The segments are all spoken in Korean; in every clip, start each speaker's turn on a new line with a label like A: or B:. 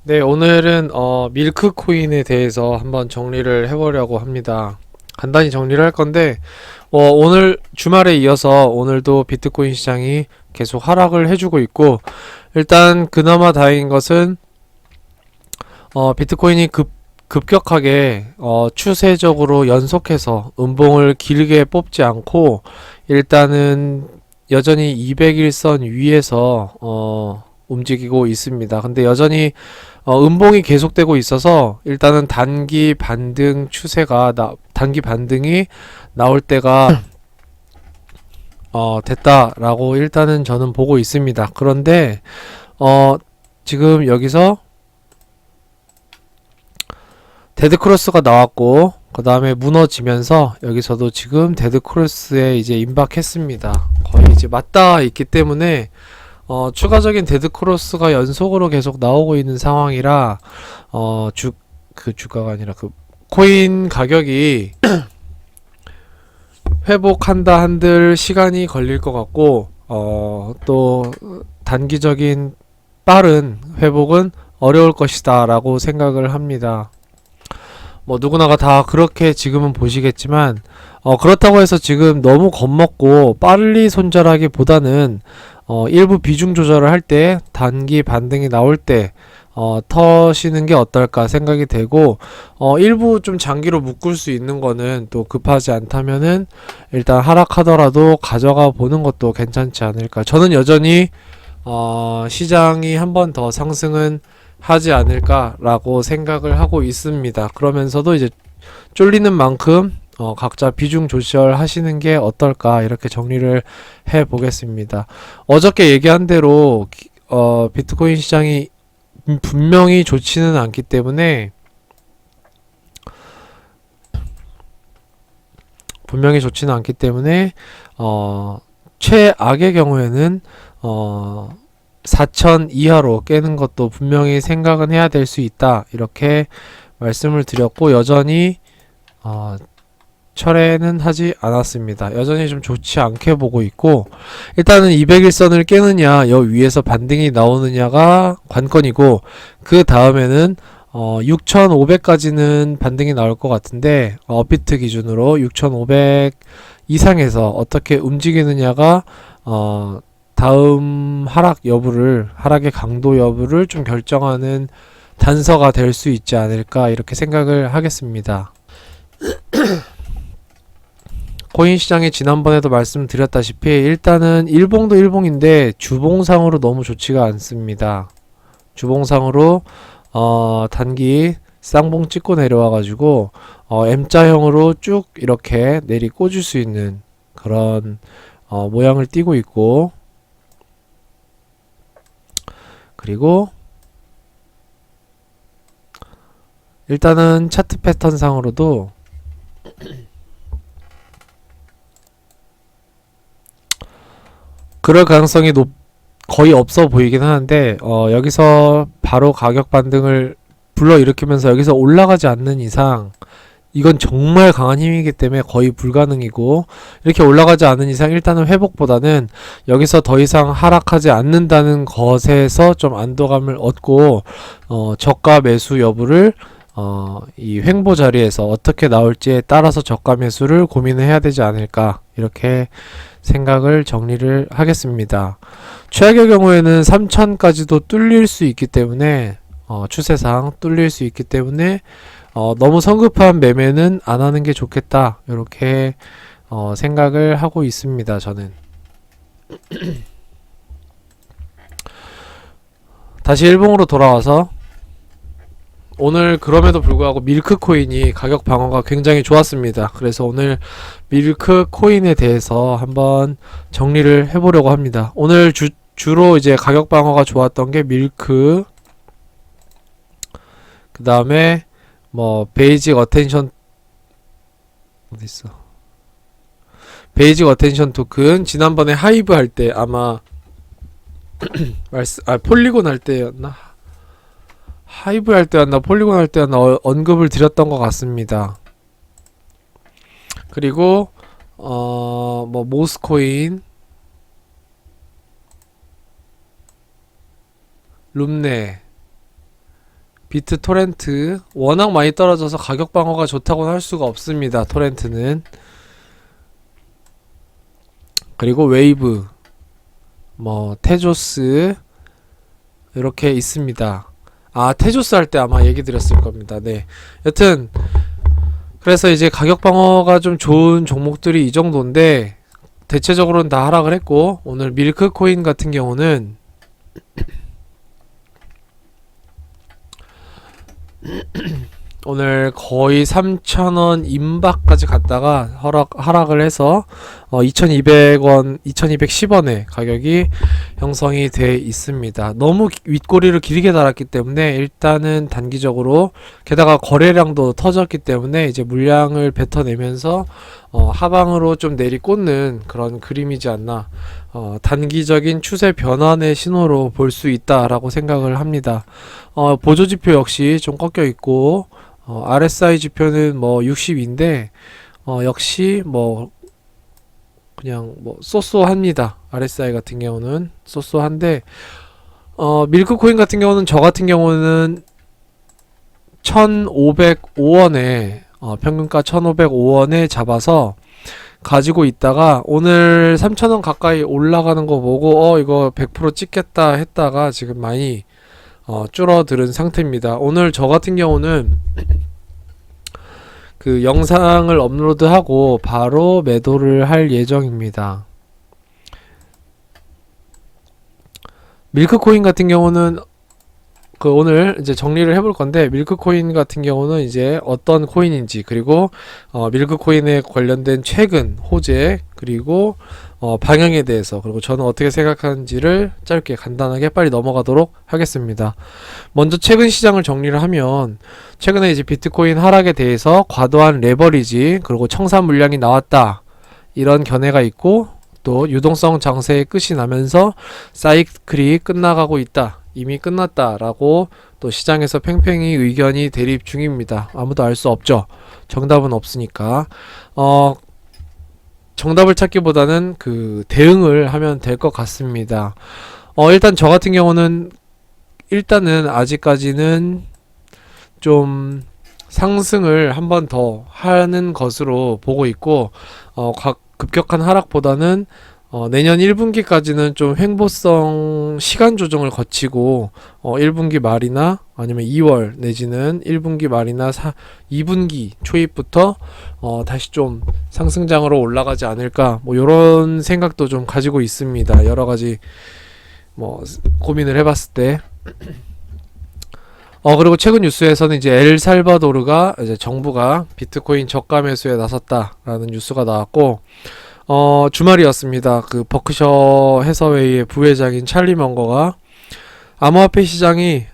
A: 네, 오늘은 밀크 코인에 대해서 한번 정리를 해보려고 합니다. 간단히 정리를 할 건데, 오늘 주말에 이어서 오늘도 비트코인 시장이 계속 하락을 해주고 있고, 일단 그나마 다행인 것은 비트코인이 급격하게 추세적으로 연속해서 음봉을 길게 뽑지 않고, 일단은 여전히 200일선 위에서 움직이고 있습니다. 근데 여전히 음봉이 계속되고 있어서 일단은 단기 반등이 나올 때가 됐다라고 일단은 저는 보고 있습니다. 그런데 지금 여기서 데드크로스가 나왔고 그 다음에 무너지면서 여기서도 지금 데드크로스에 이제 임박했습니다. 거의 이제 맞닿아 있기 때문에 추가적인 데드크로스가 연속으로 계속 나오고 있는 상황이라 주가가 아니라 그 코인 가격이 회복한다 한들 시간이 걸릴 것 같고 또 단기적인 빠른 회복은 어려울 것이다 라고 생각을 합니다. 뭐 누구나가 다 그렇게 지금은 보시겠지만 그렇다고 해서 지금 너무 겁먹고 빨리 손절하기보다는 일부 비중 조절을 할 때 단기 반등이 나올 때 터시는 게 어떨까 생각이 되고 일부 좀 장기로 묶을 수 있는 거는 또 급하지 않다면은 일단 하락하더라도 가져가 보는 것도 괜찮지 않을까. 저는 여전히 시장이 한 번 더 상승은 하지 않을까라고 생각을 하고 있습니다. 그러면서도 이제 쫄리는 만큼 각자 비중 조절 하시는 게 어떨까 이렇게 정리를 해 보겠습니다. 어저께 얘기한 대로 비트코인 시장이 분명히 좋지는 않기 때문에 최악의 경우에는 4천 이하로 깨는 것도 분명히 생각은 해야 될 수 있다 이렇게 말씀을 드렸고 여전히 철회는 하지 않았습니다. 여전히 좀 좋지 않게 보고 있고 일단은 200일선을 깨느냐 여 위에서 반등이 나오느냐가 관건이고 그 다음에는 6500까지는 반등이 나올 것 같은데 업비트 기준으로 6500 이상에서 어떻게 움직이느냐가 다음 하락의 강도 여부를 좀 결정하는 단서가 될 수 있지 않을까 이렇게 생각을 하겠습니다. 코인 시장에 지난번에도 말씀드렸다시피 일단은 일봉도 일봉인데 주봉상으로 너무 좋지가 않습니다. 주봉상으로 단기 쌍봉 찍고 내려와 가지고 M자형으로 쭉 이렇게 내리 꽂을 수 있는 그런 모양을 띠고 있고 그리고 일단은 차트 패턴상으로도 그럴 가능성이 거의 없어 보이긴 하는데 여기서 바로 가격 반등을 불러일으키면서 여기서 올라가지 않는 이상 이건 정말 강한 힘이기 때문에 거의 불가능이고 이렇게 올라가지 않는 이상 일단은 회복보다는 여기서 더 이상 하락하지 않는다는 것에서 좀 안도감을 얻고 저가 매수 여부를 이 횡보 자리에서 어떻게 나올지에 따라서 저가 매수를 고민을 해야 되지 않을까 이렇게 생각을 정리를 하겠습니다. 최악의 경우에는 3000까지도 뚫릴 수 있기 때문에 추세상 뚫릴 수 있기 때문에 너무 성급한 매매는 안 하는 게 좋겠다 이렇게 생각을 하고 있습니다. 저는 다시 일봉으로 돌아와서 오늘 그럼에도 불구하고 밀크 코인이 가격 방어가 굉장히 좋았습니다. 그래서 오늘 밀크 코인에 대해서 한번 정리를 해보려고 합니다. 오늘 주로 이제 가격 방어가 좋았던 게 밀크, 그 다음에 뭐 베이직 어텐션 어딨어? 베이직 어텐션 토큰 지난번에 하이브 할 때 아마 폴리곤 할 때였나? 하이브 할 때였나 폴리곤 할 때였나 언급을 드렸던 것 같습니다. 그리고 뭐 모스코인, 룸네 비트토렌트 워낙 많이 떨어져서 가격 방어가 좋다고는 할 수가 없습니다. 토렌트는. 그리고 웨이브, 뭐 테조스 이렇게 있습니다. 아, 테조스 할 때 아마 얘기 드렸을 겁니다. 네. 여튼 그래서 이제 가격 방어가 좀 좋은 종목들이 이 정도인데 대체적으로는 다 하락을 했고, 오늘 밀크 코인 같은 경우는 오늘 거의 3,000원 임박까지 갔다가 하락을 해서 2,200원, 2,210원에 가격이 형성이 돼 있습니다. 너무 윗꼬리를 길게 달았기 때문에 일단은 단기적으로, 게다가 거래량도 터졌기 때문에 이제 물량을 뱉어내면서 하방으로 좀 내리꽂는 그런 그림이지 않나, 단기적인 추세 변환의 신호로 볼 수 있다라고 생각을 합니다. 보조지표 역시 좀 꺾여 있고, RSI 지표는 뭐 60인데 역시 뭐 그냥 뭐 쏘쏘합니다. RSI 같은 경우는 쏘쏘한데, 밀크코인 같은 경우는, 저 같은 경우는 1,505원에 평균가 1,505원에 잡아서 가지고 있다가 오늘 3,000원 가까이 올라가는 거 보고 이거 100% 찍겠다 했다가 지금 많이 줄어드는 상태입니다. 오늘 저 같은 경우는 그 영상을 업로드하고 바로 매도를 할 예정입니다. 밀크코인 같은 경우는 오늘 이제 정리를 해볼 건데, 밀크코인 같은 경우는 이제 어떤 코인인지, 그리고 밀크코인에 관련된 최근 호재, 그리고 방향에 대해서, 그리고 저는 어떻게 생각하는지를 짧게 간단하게 빨리 넘어가도록 하겠습니다. 먼저 최근 시장을 정리를 하면, 최근에 이제 비트코인 하락에 대해서 과도한 레버리지, 그리고 청산 물량이 나왔다, 이런 견해가 있고, 또 유동성 장세의 끝이 나면서 사이클이 끝나가고 있다, 이미 끝났다라고 또 시장에서 팽팽히 의견이 대립 중입니다. 아무도 알 수 없죠. 정답은 없으니까. 정답을 찾기보다는 그 대응을 하면 될 것 같습니다. 일단 저 같은 경우는 일단은 아직까지는 좀 상승을 한 번 더 하는 것으로 보고 있고, 급격한 하락보다는 내년 1분기까지는 좀 횡보성 시간 조정을 거치고 1분기 말이나 아니면 2월 내지는 1분기 말이나 2분기 초입부터 다시 좀 상승장으로 올라가지 않을까, 뭐 요런 생각도 좀 가지고 있습니다. 여러 가지 뭐 고민을 해봤을 때. 그리고 최근 뉴스에서는 이제 엘살바도르가 이제 정부가 비트코인 저가 매수에 나섰다라는 뉴스가 나왔고, 주말이었습니다. 그 버크셔 해서웨이의 부회장인 찰리 먼거가 암호화폐 시장이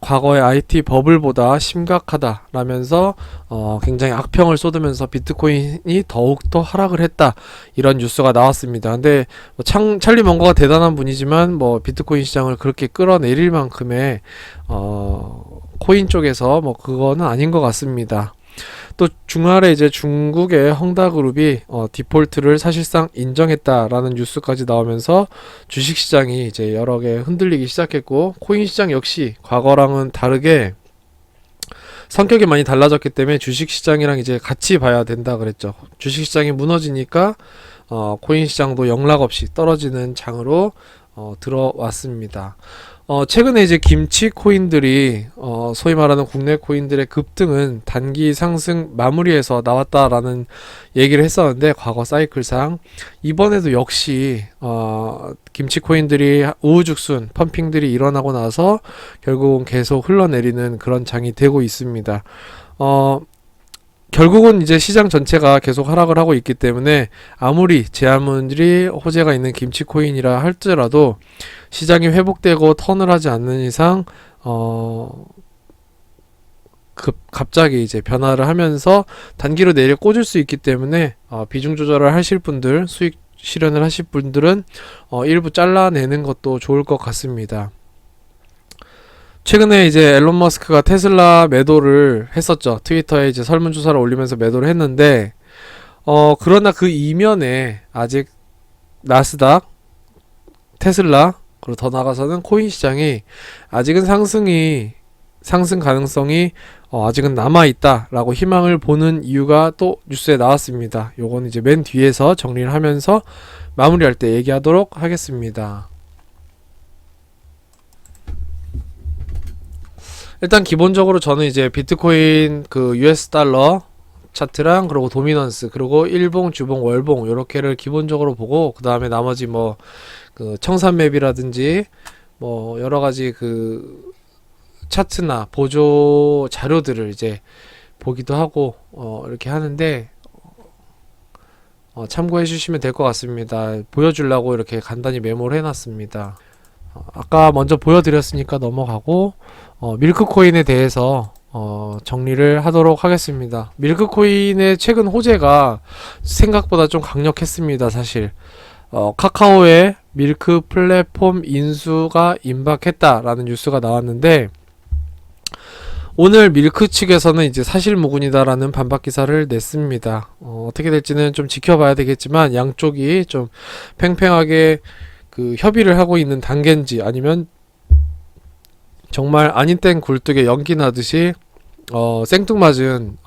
A: 과거의 IT 버블보다 심각하다라면서 굉장히 악평을 쏟으면서 비트코인이 더욱더 하락을 했다, 이런 뉴스가 나왔습니다. 근데 찰리 먼거가 대단한 분이지만 뭐 비트코인 시장을 그렇게 끌어내릴 만큼의 코인 쪽에서 뭐 그거는 아닌 것 같습니다. 또 주말에 이제 중국의 헝다그룹이 디폴트를 사실상 인정했다라는 뉴스까지 나오면서 주식시장이 이제 여러 개 흔들리기 시작했고, 코인 시장 역시 과거랑은 다르게 성격이 많이 달라졌기 때문에 주식시장이랑 이제 같이 봐야 된다 그랬죠. 주식시장이 무너지니까 코인 시장도 영락없이 떨어지는 장으로 들어왔습니다. 최근에 이제 김치 코인들이 소위 말하는 국내 코인들의 급등은 단기 상승 마무리에서 나왔다라는 얘기를 했었는데, 과거 사이클상 이번에도 역시 김치 코인들이 우후죽순 펌핑들이 일어나고 나서 결국은 계속 흘러내리는 그런 장이 되고 있습니다. 결국은 이제 시장 전체가 계속 하락을 하고 있기 때문에 아무리 제한물이 호재가 있는 김치코인이라 할지라도 시장이 회복되고 턴을 하지 않는 이상 갑자기 이제 변화를 하면서 단기로 내려 꽂을 수 있기 때문에 비중 조절을 하실 분들, 수익 실현을 하실 분들은 일부 잘라내는 것도 좋을 것 같습니다. 최근에 이제 앨런 머스크가 테슬라 매도를 했었죠. 트위터에 이제 설문조사를 올리면서 매도를 했는데, 그러나 그 이면에 아직 나스닥, 테슬라, 그리고 더 나아가서는 코인 시장이 아직은 상승이 상승 가능성이 아직은 남아있다라고 희망을 보는 이유가 또 뉴스에 나왔습니다. 요건 이제 맨 뒤에서 정리를 하면서 마무리할 때 얘기하도록 하겠습니다. 일단 기본적으로 저는 이제 비트코인 그 US 달러 차트랑 그리고 도미넌스 그리고 일봉, 주봉, 월봉 요렇게를 기본적으로 보고 그 다음에 나머지 뭐 그 청산맵이라든지 뭐 여러가지 그 차트나 보조 자료들을 이제 보기도 하고 이렇게 하는데 참고해 주시면 될 것 같습니다. 보여주려고 이렇게 간단히 메모를 해놨습니다. 아까 먼저 보여드렸으니까 넘어가고 밀크코인에 대해서 정리를 하도록 하겠습니다. 밀크코인의 최근 호재가 생각보다 좀 강력했습니다. 사실 카카오의 밀크 플랫폼 인수가 임박했다라는 뉴스가 나왔는데 오늘 밀크 측에서는 이제 사실무근이다라는 반박 기사를 냈습니다. 어떻게 될지는 좀 지켜봐야 되겠지만 양쪽이 좀 팽팽하게 그 협의를 하고 있는 단계인지 아니면 정말 아닌 땐 굴뚝에 연기 나듯이 생뚱맞은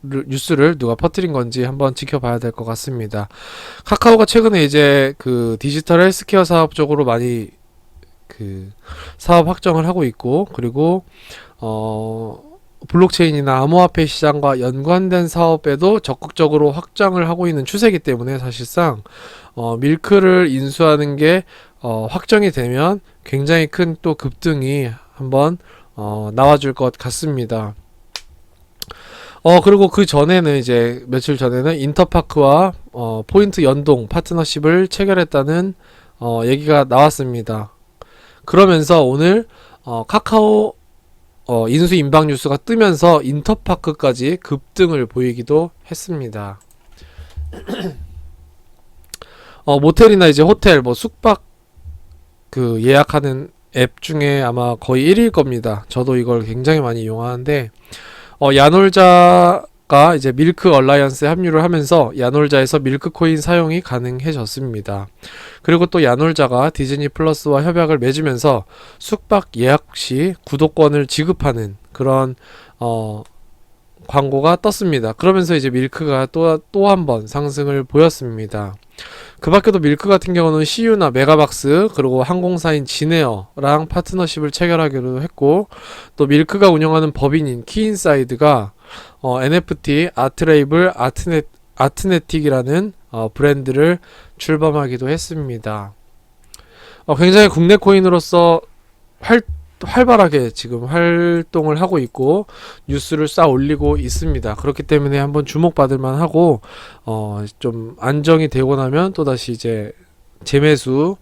A: 뉴스를 누가 퍼뜨린 건지 한번 지켜봐야 될 것 같습니다. 카카오가 최근에 이제 그 디지털 헬스케어 사업 쪽으로 많이 그 사업 확정을 하고 있고 그리고 블록체인이나 암호화폐 시장과 연관된 사업에도 적극적으로 확장을 하고 있는 추세이기 때문에 사실상 밀크를 인수하는 게 확정이 되면 굉장히 큰 또 급등이 한번 나와줄 것 같습니다. 그리고 그 전에는 이제 며칠 전에는 인터파크와 포인트 연동 파트너십을 체결했다는 얘기가 나왔습니다. 그러면서 오늘 카카오 인수 임박 뉴스가 뜨면서 인터파크까지 급등을 보이기도 했습니다. 모텔이나 이제 호텔 뭐 숙박 그 예약하는 앱 중에 아마 거의 1위일 겁니다. 저도 이걸 굉장히 많이 이용하는데 야놀자가 이제 밀크 얼라이언스에 합류를 하면서 야놀자에서 밀크코인 사용이 가능해졌습니다. 그리고 또 야놀자가 디즈니 플러스와 협약을 맺으면서 숙박 예약 시 구독권을 지급하는 그런 광고가 떴습니다. 그러면서 이제 밀크가 또 한 번 상승을 보였습니다. 그 밖에도 밀크 같은 경우는 CU나 메가박스 그리고 항공사인 진에어랑 파트너십을 체결하기로 했고 또 밀크가 운영하는 법인인 키인사이드가 NFT 아트레이블 아트네틱이라는 브랜드를 출범하기도 했습니다. 굉장히 국내 코인으로서 활발하게 지금 활동을 하고 있고 뉴스를 쌓아 올리고 있습니다. 그렇기 때문에 한번 주목받을 만하고 좀 안정이 되고 나면 또다시 이제 재매수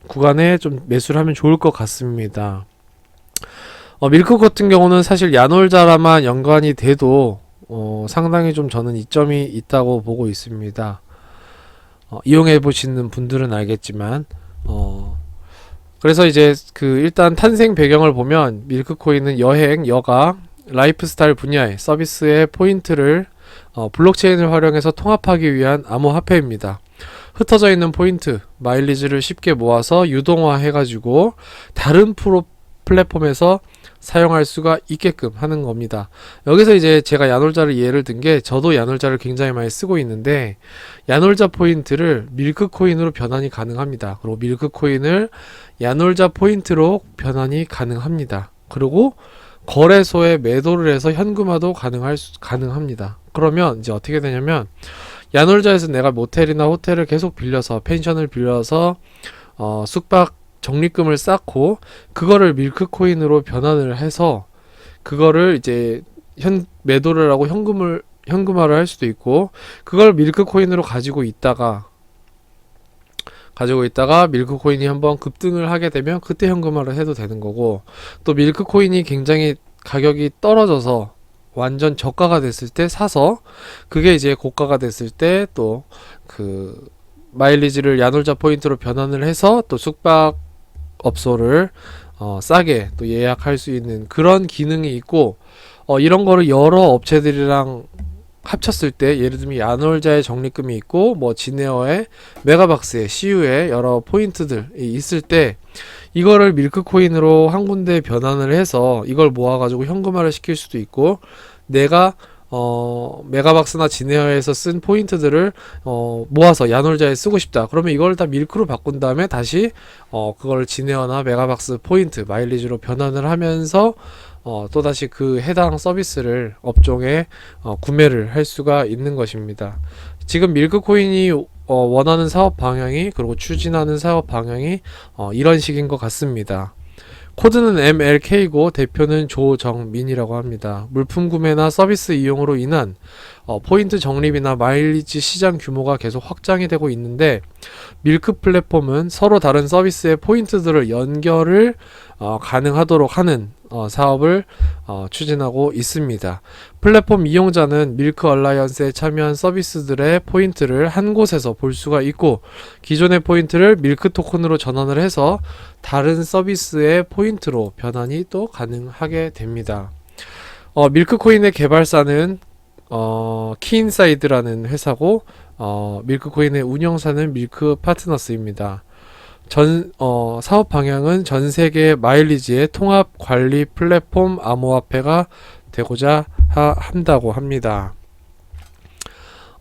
A: 구간에 좀 매수를 하면 좋을 것 같습니다. 밀크 같은 경우는 사실 야놀자라만 연관이 돼도 상당히 좀 저는 이점이 있다고 보고 있습니다. 이용해 보시는 분들은 알겠지만 그래서 이제 그 일단 탄생 배경을 보면 밀크코인은 여행, 여가, 라이프스타일 분야의 서비스의 포인트를 블록체인을 활용해서 통합하기 위한 암호화폐입니다. 흩어져 있는 포인트, 마일리지를 쉽게 모아서 유동화 해가지고 다른 플랫폼에서 사용할 수가 있게끔 하는 겁니다. 여기서 이제 제가 야놀자를 예를 든 게 저도 야놀자를 굉장히 많이 쓰고 있는데 야놀자 포인트를 밀크코인으로 변환이 가능합니다. 그리고 밀크코인을 야놀자 포인트로 변환이 가능합니다. 그리고 거래소에 매도를 해서 현금화도 가능합니다. 그러면 이제 어떻게 되냐면 야놀자에서 내가 모텔이나 호텔을 계속 빌려서 펜션을 빌려서 숙박 적립금을 쌓고 그거를 밀크코인으로 변환을 해서 그거를 이제 매도를 하고 현금화를 할 수도 있고 그걸 밀크코인으로 가지고 있다가 밀크코인이 한번 급등을 하게 되면 그때 현금화를 해도 되는 거고 또 밀크코인이 굉장히 가격이 떨어져서 완전 저가가 됐을 때 사서 그게 이제 고가가 됐을 때 또 그 마일리지를 야놀자 포인트로 변환을 해서 또 숙박 업소를 싸게 또 예약할 수 있는 그런 기능이 있고 이런 거를 여러 업체들이랑 합쳤을 때 예를 들면 야놀자의 적립금이 있고 뭐 진에어의 메가박스의 CU의 여러 포인트들이 있을 때 이거를 밀크코인으로 한 군데 변환을 해서 이걸 모아가지고 현금화를 시킬 수도 있고, 내가 메가박스나 진에어에서 쓴 포인트들을 모아서 야놀자에 쓰고 싶다. 그러면 이걸 다 밀크로 바꾼 다음에 다시 그걸 진에어나 메가박스 포인트 마일리지로 변환을 하면서 또다시 그 해당 서비스를 업종에 구매를 할 수가 있는 것입니다. 지금 밀크코인이 원하는 사업 방향이, 그리고 추진하는 사업 방향이 이런 식인 것 같습니다. 코드는 MLK고 대표는 조정민이라고 합니다. 물품 구매나 서비스 이용으로 인한 포인트 적립이나 마일리지 시장 규모가 계속 확장이 되고 있는데, 밀크 플랫폼은 서로 다른 서비스의 포인트들을 연결을 가능하도록 하는 사업을 추진하고 있습니다. 플랫폼 이용자는 밀크 얼라이언스에 참여한 서비스들의 포인트를 한 곳에서 볼 수가 있고, 기존의 포인트를 밀크 토큰으로 전환을 해서 다른 서비스의 포인트로 변환이 또 가능하게 됩니다. 밀크코인의 개발사는 키인사이드라는 회사고, 밀크코인의 운영사는 밀크 파트너스입니다. 사업 방향은 전 세계 마일리지의 통합 관리 플랫폼 암호화폐가 되고자 한다고 합니다.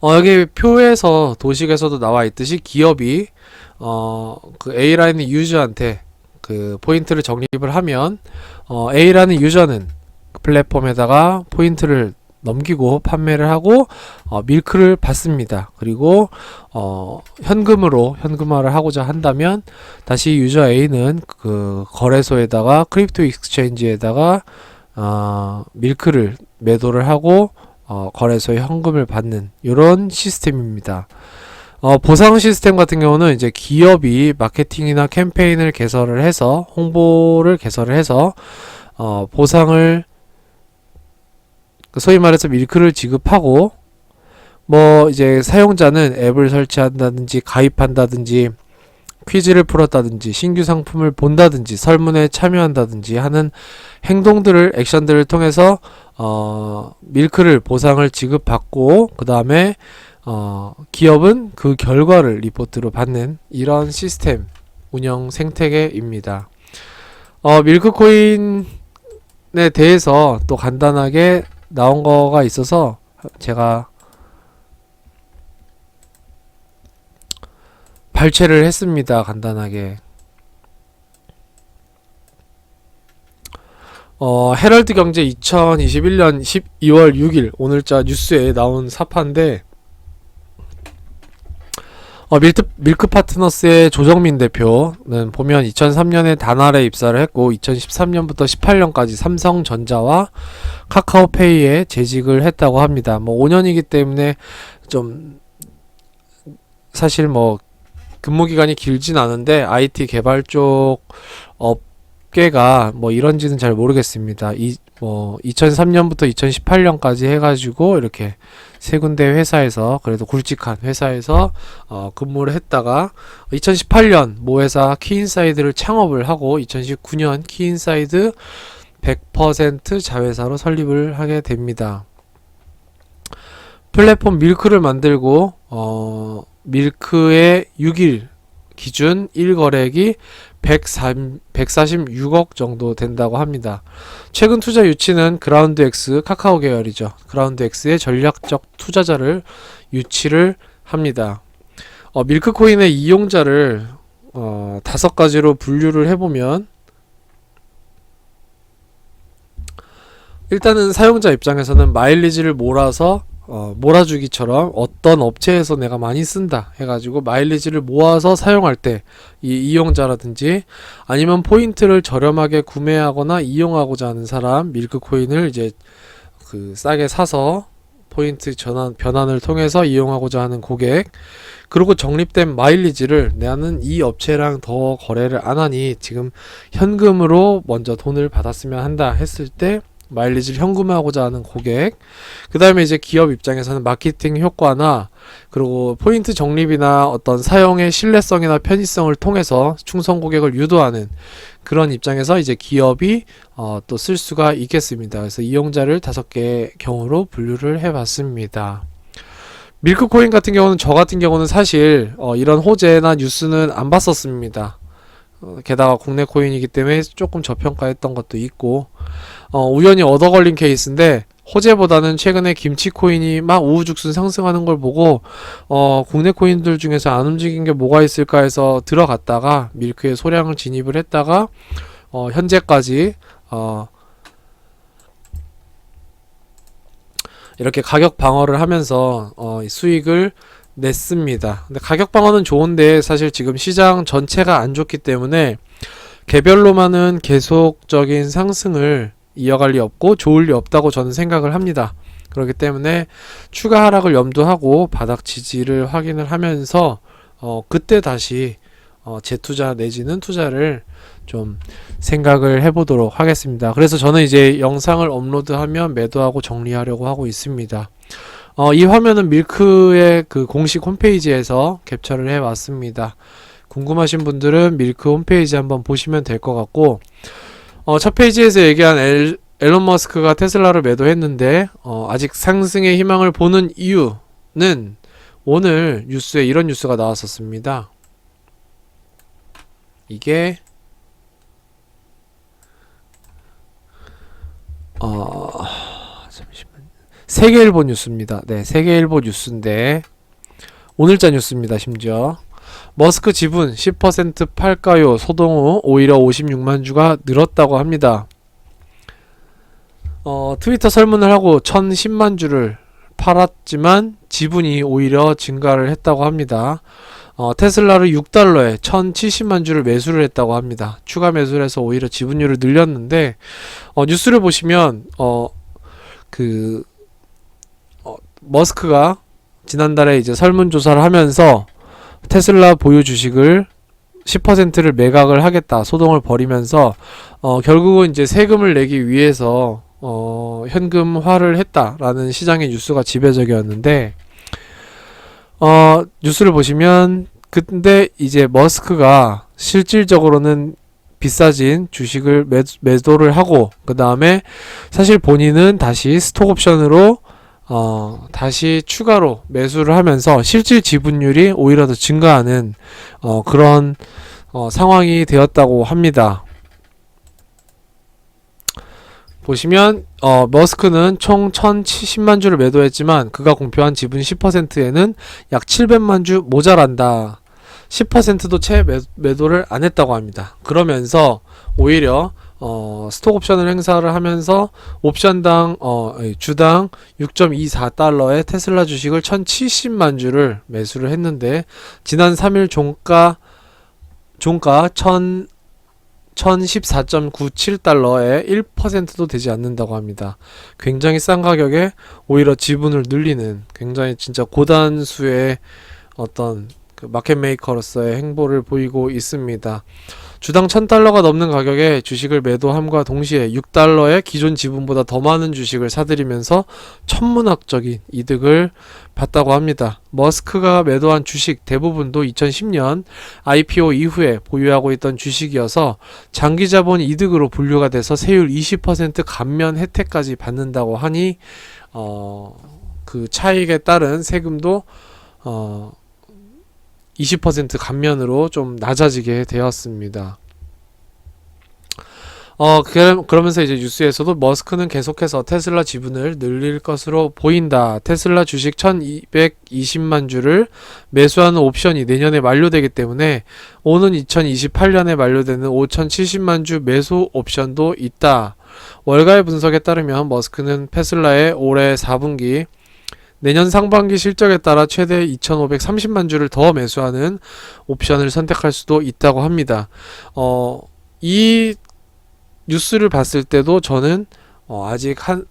A: 여기 표에서 도식에서도 나와 있듯이 기업이 그 A라는 유저한테 그 포인트를 적립을 하면 A라는 유저는 그 플랫폼에다가 포인트를 넘기고 판매를 하고 밀크를 받습니다. 그리고 현금으로 현금화를 하고자 한다면 다시 유저 A는 그 거래소에다가 크립토 익스체인지에다가 밀크를 매도를 하고 거래소에 현금을 받는 이런 시스템입니다. 보상 시스템 같은 경우는 이제 기업이 마케팅이나 캠페인을 개설을 해서, 홍보를 개설을 해서 보상을, 소위 말해서 밀크를 지급하고, 뭐 이제 사용자는 앱을 설치한다든지 가입한다든지 퀴즈를 풀었다든지 신규 상품을 본다든지 설문에 참여한다든지 하는 행동들을, 액션들을 통해서 밀크를, 보상을 지급받고, 그 다음에 기업은 그 결과를 리포트로 받는 이런 시스템 운영 생태계입니다. 밀크코인에 대해서 또 간단하게 나온 거가 있어서 제가 발췌를 했습니다. 간단하게. 헤럴드 경제 2021년 12월 6일 오늘자 뉴스에 나온 사파인데, 밀크 파트너스의 조정민 대표는 보면 2003년에 다날에 입사를 했고 2013년부터 18년까지 삼성전자와 카카오페이에 재직을 했다고 합니다. 뭐 5년이기 때문에 좀 사실 뭐 근무 기간이 길진 않은데 IT 개발 쪽 업계가 뭐 이런지는 잘 모르겠습니다. 2003년부터 2018년까지 해가지고 이렇게 세 군데 회사에서, 그래도 굵직한 회사에서 근무를 했다가 2018년 모회사 키인사이드를 창업을 하고 2019년 키인사이드 100% 자회사로 설립을 하게 됩니다. 플랫폼 밀크를 만들고 밀크의 6일 기준 1거래액이 146억 정도 된다고 합니다. 최근 투자 유치는 그라운드X, 카카오 계열이죠. 그라운드X의 전략적 투자자를 유치를 합니다. 밀크코인의 이용자를 5가지로 분류를 해보면, 일단은 사용자 입장에서는 마일리지를 몰아주기처럼 어떤 업체에서 내가 많이 쓴다 해가지고 마일리지를 모아서 사용할 때 이 이용자라든지, 아니면 포인트를 저렴하게 구매하거나 이용하고자 하는 사람, 밀크코인을 이제 그 싸게 사서 포인트 변환을 통해서 이용하고자 하는 고객, 그리고 적립된 마일리지를 나는 이 업체랑 더 거래를 안 하니 지금 현금으로 먼저 돈을 받았으면 한다 했을 때 마일리지를 현금화하고자 하는 고객, 그 다음에 이제 기업 입장에서는 마케팅 효과나, 그리고 포인트 적립이나 어떤 사용의 신뢰성이나 편의성을 통해서 충성 고객을 유도하는 그런 입장에서 이제 기업이 또 쓸 수가 있겠습니다. 그래서 이용자를 5개의 경우로 분류를 해봤습니다. 밀크코인 같은 경우는, 저 같은 경우는 사실 이런 호재나 뉴스는 안 봤었습니다. 게다가 국내 코인이기 때문에 조금 저평가했던 것도 있고, 우연히 얻어 걸린 케이스인데, 호재보다는 최근에 김치 코인이 막 우후죽순 상승하는 걸 보고, 국내 코인들 중에서 안 움직인 게 뭐가 있을까 해서 들어갔다가 밀크에 소량을 진입을 했다가, 현재까지, 이렇게 가격 방어를 하면서, 수익을 냈습니다. 근데 가격 방어는 좋은데 사실 지금 시장 전체가 안 좋기 때문에 개별로만은 계속적인 상승을 이어갈 리 없고 좋을 리 없다고 저는 생각을 합니다. 그렇기 때문에 추가 하락을 염두하고 바닥 지지를 확인을 하면서 그때 다시 재투자 내지는 투자를 좀 생각을 해보도록 하겠습니다. 그래서 저는 이제 영상을 업로드하면 매도하고 정리하려고 하고 있습니다. 이 화면은 밀크의 그 공식 홈페이지에서 캡처를 해 왔습니다. 궁금하신 분들은 밀크 홈페이지 한번 보시면 될 것 같고, 첫 페이지에서 얘기한 앨런 머스크가 테슬라를 매도했는데, 아직 상승의 희망을 보는 이유는 오늘 뉴스에 이런 뉴스가 나왔었습니다. 이게, 세계일보 뉴스입니다. 네, 세계일보 뉴스인데 오늘자 뉴스입니다. 심지어 머스크 지분 10% 팔까요? 소동 후 오히려 56만 주가 늘었다고 합니다. 트위터 설문을 하고 1010만 주를 팔았지만 지분이 오히려 증가를 했다고 합니다. 테슬라를 6달러에 1070만 주를 매수를 했다고 합니다. 추가 매수를 해서 오히려 지분율을 늘렸는데, 뉴스를 보시면 머스크가 지난달에 이제 설문조사를 하면서 테슬라 보유 주식을 10%를 매각을 하겠다 소동을 벌이면서 결국은 이제 세금을 내기 위해서 현금화를 했다라는 시장의 뉴스가 지배적이었는데, 뉴스를 보시면 근데 이제 머스크가 실질적으로는 비싸진 주식을 매도를 하고, 그 다음에 사실 본인은 다시 스톡옵션으로 다시 추가로 매수를 하면서 실질 지분율이 오히려 더 증가하는 그런 상황이 되었다고 합니다. 보시면 머스크는 총 1070만 주를 매도했지만 그가 공표한 지분 10%에는 약 700만 주 모자란다. 10%도 채 매도를 안 했다고 합니다. 그러면서 오히려 스톡 옵션을 행사를 하면서 옵션당 주당 6.24달러의 테슬라 주식을 1070만 주를 매수를 했는데, 지난 3일 종가 1014.97달러에 1%도 되지 않는다고 합니다. 굉장히 싼 가격에 오히려 지분을 늘리는 굉장히 진짜 고단수의 어떤 그 마켓 메이커로서의 행보를 보이고 있습니다. 주당 1000달러가 넘는 가격에 주식을 매도함과 동시에 6달러의 기존 지분보다 더 많은 주식을 사들이면서 천문학적인 이득을 봤다고 합니다. 머스크가 매도한 주식 대부분도 2010년 IPO 이후에 보유하고 있던 주식이어서 장기자본 이득으로 분류가 돼서 세율 20% 감면 혜택까지 받는다고 하니 그 차익에 따른 세금도 20% 감면으로 좀 낮아지게 되었습니다. 그러면서 이제 뉴스에서도 머스크는 계속해서 테슬라 지분을 늘릴 것으로 보인다. 테슬라 주식 1220만 주를 매수하는 옵션이 내년에 만료되기 때문에 오는 2028년에 만료되는 5070만 주 매수 옵션도 있다. 월가의 분석에 따르면 머스크는 테슬라의 올해 4분기 내년 상반기 실적에 따라 최대 2530만 주를 더 매수하는 옵션을 선택할 수도 있다고 합니다. 이 뉴스를 봤을 때도 저는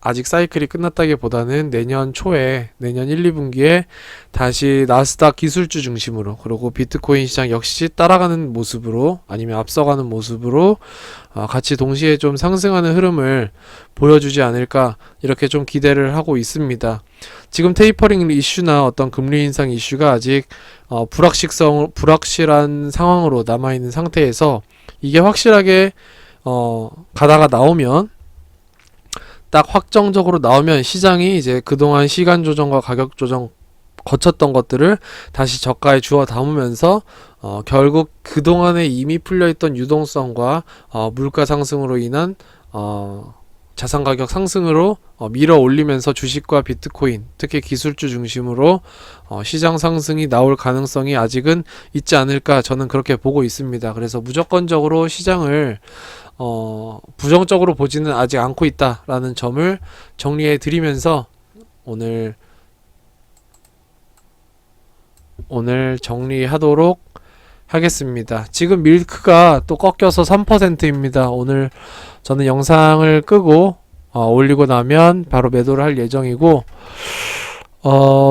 A: 아직 사이클이 끝났다기보다는 내년 초에, 내년 1, 2분기에 다시 나스닥 기술주 중심으로, 그리고 비트코인 시장 역시 따라가는 모습으로 아니면 앞서가는 모습으로 같이 동시에 좀 상승하는 흐름을 보여주지 않을까, 이렇게 좀 기대를 하고 있습니다. 지금 테이퍼링 이슈나 어떤 금리 인상 이슈가 아직 불확실한 상황으로 남아있는 상태에서 이게 확실하게 가다가 나오면, 딱 확정적으로 나오면 시장이 이제 그동안 시간 조정과 가격 조정 거쳤던 것들을 다시 저가에 주워 담으면서 결국 그동안에 이미 풀려있던 유동성과 물가 상승으로 인한 자산 가격 상승으로 밀어 올리면서 주식과 비트코인, 특히 기술주 중심으로 시장 상승이 나올 가능성이 아직은 있지 않을까, 저는 그렇게 보고 있습니다. 그래서 무조건적으로 시장을 부정적으로 보지는 아직 않고 있다라는 점을 정리해 드리면서 오늘 정리하도록 하겠습니다. 지금 밀크가 또 꺾여서 3%입니다. 오늘 저는 영상을 끄고 올리고 나면 바로 매도를 할 예정이고,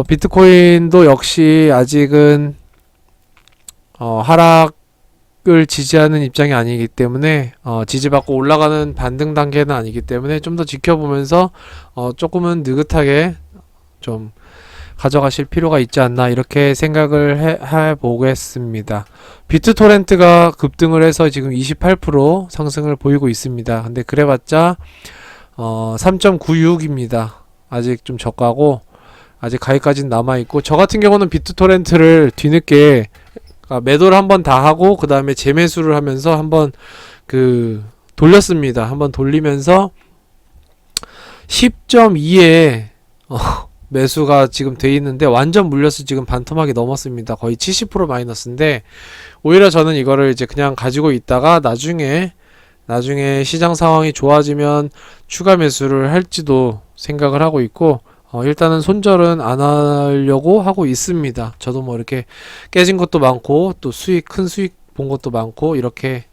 A: 비트코인도 역시 아직은 하락을 지지하는 입장이 아니기 때문에 지지받고 올라가는 반등 단계는 아니기 때문에 좀 더 지켜보면서 조금은 느긋하게 좀 가져가실 필요가 있지 않나, 이렇게 생각을 해보겠습니다. 비트토렌트가 급등을 해서 지금 28% 상승을 보이고 있습니다. 근데 그래봤자 3.96입니다. 아직 좀 저가고 아직 가격까지는 남아있고, 저 같은 경우는 비트토렌트를 뒤늦게 매도를 한번 다 하고 그 다음에 재매수를 하면서 한번 돌렸습니다. 한번 돌리면서 10.2에 매수가 지금 돼 있는데 완전 물려서 지금 반토막이 넘었습니다. 거의 70% 마이너스인데, 오히려 저는 이거를 이제 그냥 가지고 있다가 나중에 시장 상황이 좋아지면 추가 매수를 할지도 생각을 하고 있고, 일단은 손절은 안 하려고 하고 있습니다. 저도 뭐 이렇게 깨진 것도 많고 또 큰 수익 본 것도 많고 이렇게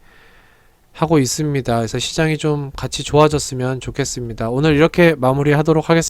A: 하고 있습니다. 그래서 시장이 좀 같이 좋아졌으면 좋겠습니다. 오늘 이렇게 마무리하도록 하겠습니다.